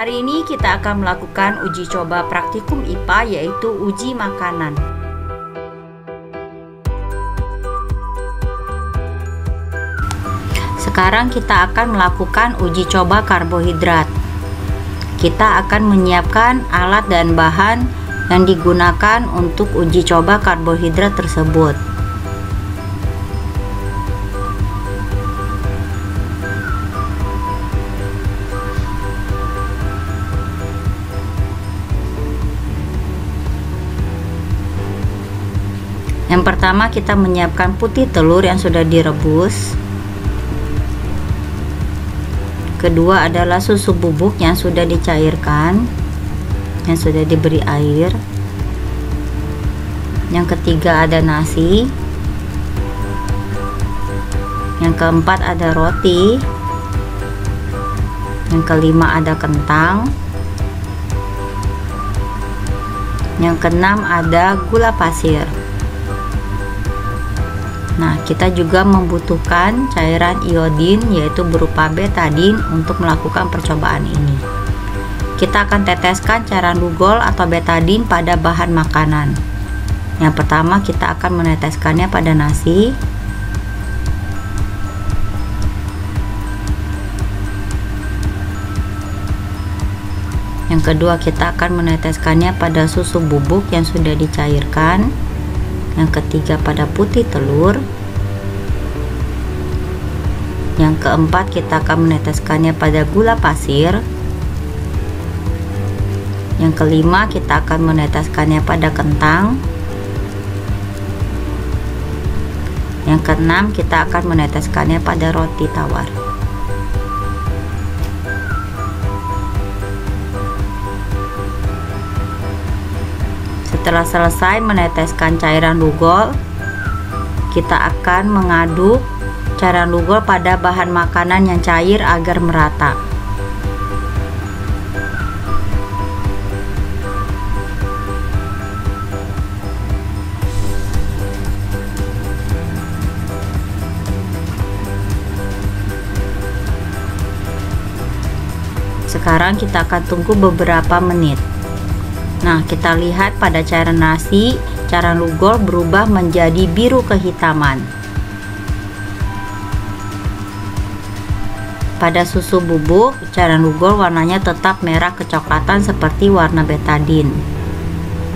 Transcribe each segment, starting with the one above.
Hari ini kita akan melakukan uji coba praktikum IPA, yaitu uji makanan. Sekarang kita akan melakukan uji coba karbohidrat. Kita akan menyiapkan alat dan bahan yang digunakan untuk uji coba karbohidrat tersebut. Yang pertama, kita menyiapkan putih telur yang sudah direbus. Kedua adalah susu bubuk yang sudah dicairkan, yang sudah diberi air. Yang ketiga ada nasi. Yang keempat ada roti. Yang kelima ada kentang. Yang keenam ada gula pasir. Nah, kita juga membutuhkan cairan iodin, yaitu berupa betadin, untuk melakukan percobaan ini. Kita akan teteskan cairan lugol atau betadin pada bahan makanan. Yang pertama, kita akan meneteskannya pada nasi. Yang kedua, kita akan meneteskannya pada susu bubuk yang sudah dicairkan. Yang ketiga pada putih telur. Yang keempat, kita akan meneteskannya pada gula pasir. Yang kelima, kita akan meneteskannya pada kentang. Yang keenam, kita akan meneteskannya pada roti tawar. Setelah selesai meneteskan cairan lugol, kita akan mengaduk cairan lugol pada bahan makanan yang cair agar merata. Sekarang kita akan tunggu beberapa menit. Nah, kita lihat pada cairan nasi, cairan lugol berubah menjadi biru kehitaman. Pada susu bubuk, cairan lugol warnanya tetap merah kecoklatan seperti warna betadin.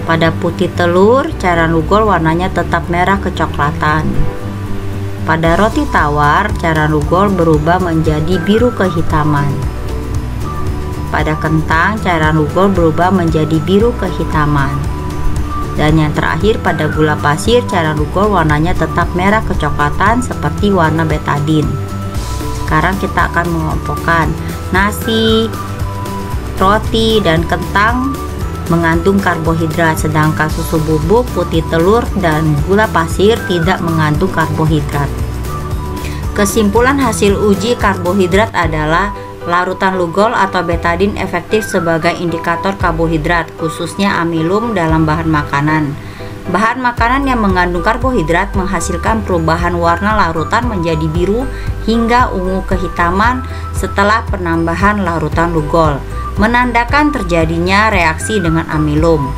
Pada putih telur, cairan lugol warnanya tetap merah kecoklatan. Pada roti tawar, cairan lugol berubah menjadi biru kehitaman. Pada kentang, cairan lugol berubah menjadi biru kehitaman. Dan yang terakhir, pada gula pasir, cairan lugol warnanya tetap merah kecoklatan seperti warna betadin. Sekarang kita akan mengelompokkan. Nasi, roti, dan kentang mengandung karbohidrat, sedangkan susu bubuk, putih telur, dan gula pasir tidak mengandung karbohidrat. Kesimpulan hasil uji karbohidrat adalah larutan lugol atau betadin efektif sebagai indikator karbohidrat, khususnya amilum dalam bahan makanan. Bahan makanan yang mengandung karbohidrat menghasilkan perubahan warna larutan menjadi biru hingga ungu kehitaman setelah penambahan larutan lugol, menandakan terjadinya reaksi dengan amilum.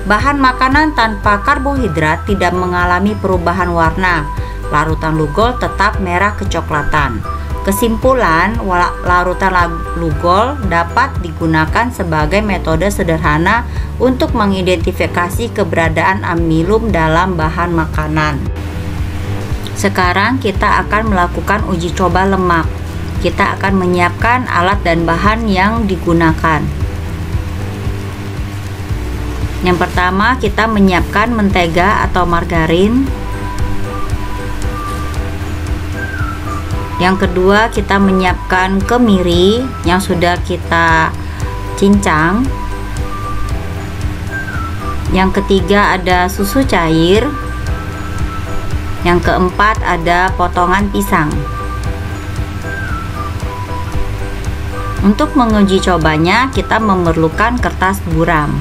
Bahan makanan tanpa karbohidrat tidak mengalami perubahan warna. Larutan lugol tetap merah kecoklatan. Kesimpulan, larutan lugol dapat digunakan sebagai metode sederhana untuk mengidentifikasi keberadaan amilum dalam bahan makanan. Sekarang kita akan melakukan uji coba lemak. Kita akan menyiapkan alat dan bahan yang digunakan. Yang pertama, kita menyiapkan mentega atau margarin. Yang kedua, kita menyiapkan kemiri yang sudah kita cincang. Yang ketiga ada susu cair. Yang keempat ada potongan pisang. Untuk menguji cobanya, kita memerlukan kertas buram.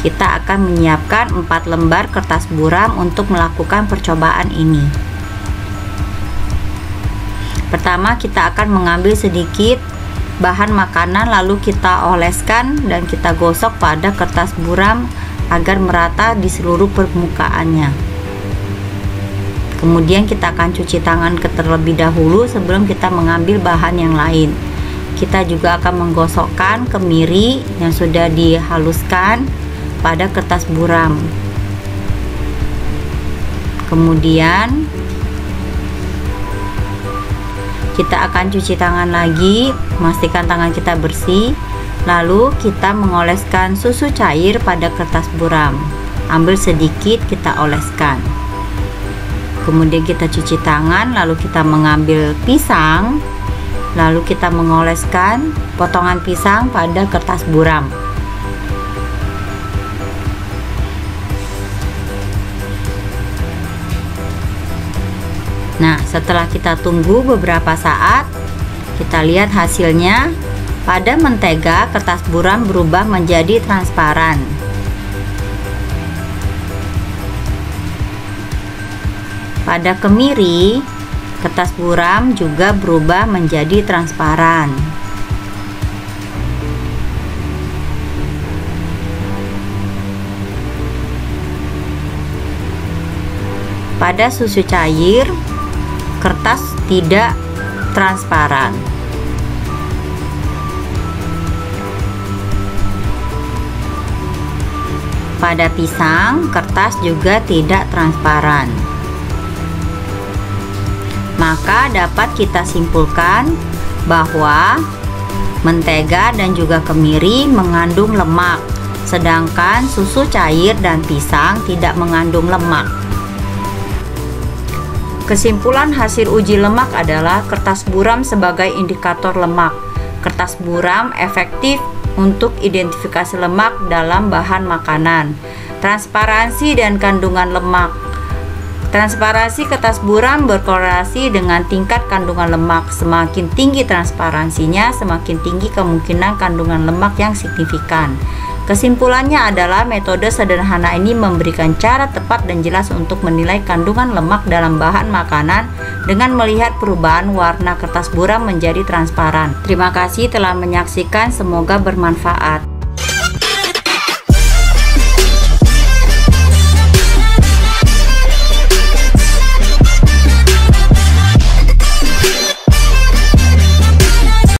Kita akan menyiapkan 4 lembar kertas buram untuk melakukan percobaan ini. Pertama, kita akan mengambil sedikit bahan makanan, lalu kita oleskan dan kita gosok pada kertas buram agar merata di seluruh permukaannya. Kemudian kita akan cuci tangan terlebih dahulu sebelum kita mengambil bahan yang lain. Kita juga akan menggosokkan kemiri yang sudah dihaluskan pada kertas buram. Kemudian kita akan cuci tangan lagi, memastikan tangan kita bersih. Lalu kita mengoleskan susu cair pada kertas buram. Ambil sedikit, kita oleskan. Kemudian kita cuci tangan, lalu kita mengambil pisang, lalu kita mengoleskan potongan pisang pada kertas buram. Nah, setelah kita tunggu beberapa saat, kita lihat hasilnya. Pada mentega, kertas buram berubah menjadi transparan. Pada kemiri, kertas buram juga berubah menjadi transparan. Pada susu cair, kertas tidak transparan. Pada pisang, kertas juga tidak transparan. Maka dapat kita simpulkan bahwa mentega dan juga kemiri mengandung lemak, sedangkan susu cair dan pisang tidak mengandung lemak. Kesimpulan hasil uji lemak adalah kertas buram sebagai indikator lemak. Kertas buram efektif untuk identifikasi lemak dalam bahan makanan. Transparansi dan kandungan lemak. Transparansi kertas buram berkorelasi dengan tingkat kandungan lemak. Semakin tinggi transparansinya, semakin tinggi kemungkinan kandungan lemak yang signifikan. Kesimpulannya adalah metode sederhana ini memberikan cara tepat dan jelas untuk menilai kandungan lemak dalam bahan makanan dengan melihat perubahan warna kertas buram menjadi transparan. Terima kasih telah menyaksikan, semoga bermanfaat.